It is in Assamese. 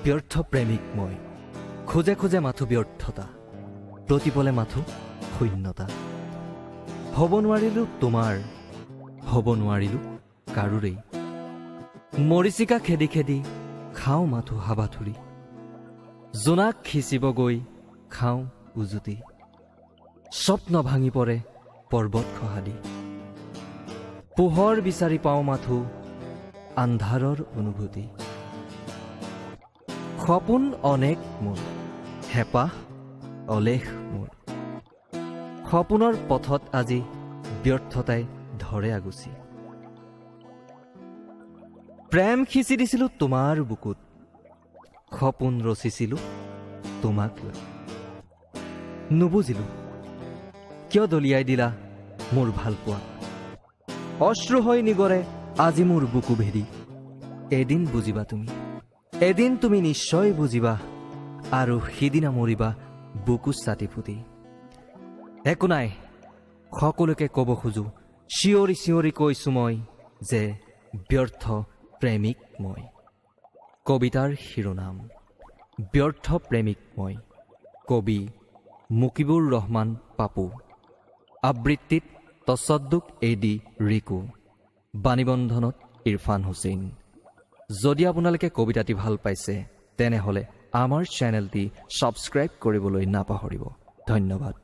ব্যৰ্থ প্ৰেমিক মই খোজে খোজে মাথো ব্যৰ্থতা প্ৰতিপলে মাথো শূন্যতা হ'ব নোৱাৰিলো তোমাৰ হ'ব নোৱাৰিলো কাৰোৰেই মৰিচিকা খেদি খেদি খাওঁ মাথো হাবাথুৰি জোনাক খিচিব গৈ খাওঁ উজুতি স্বপ্ন ভাঙি পৰে পৰ্বত খহাদি পোহৰ বিচাৰি পাওঁ মাথো আন্ধাৰৰ অনুভূতি সপোন অনেক মোৰ হেঁপাহ অলেখ মোৰ সপোনৰ পথত আজি ব্যৰ্থতাই ধৰে আগুচি প্ৰেম সিঁচি দিছিলোঁ তোমাৰ বুকুত সপোন ৰচিছিলোঁ তোমাক লৈ নুবুজিলোঁ কিয় দলিয়াই দিলা মোৰ ভালপোৱা অশ্ৰু হৈ নিগৰে আজি মোৰ বুকু ভেদি এদিন বুজিবা তুমি এদিন তুমি নিশ্চয় বুজিবা আৰু সিদিনা মৰিবা বুকু চাটি ফুটি একো নাই সকলোকে ক'ব খোজো চিঞৰি চিঞৰি কৈছো মই যে ব্যৰ্থ প্ৰেমিক মই কবিতাৰ শিৰোনাম ব্যৰ্থ প্ৰেমিক মই কবি মুকিবুৰ ৰহমান পাপু আবৃত্তিত তছদ্দুক এডি ৰিকু বাণীবন্ধনত ইৰফান হুছেইন যদি আপোনালোকে কবিতাটি ভাল পাইছে তেনেহ'লে আমাৰ চেনেলটি ছাবস্ক্ৰাইব কৰিবলৈ নাপাহৰিব ধন্যবাদ।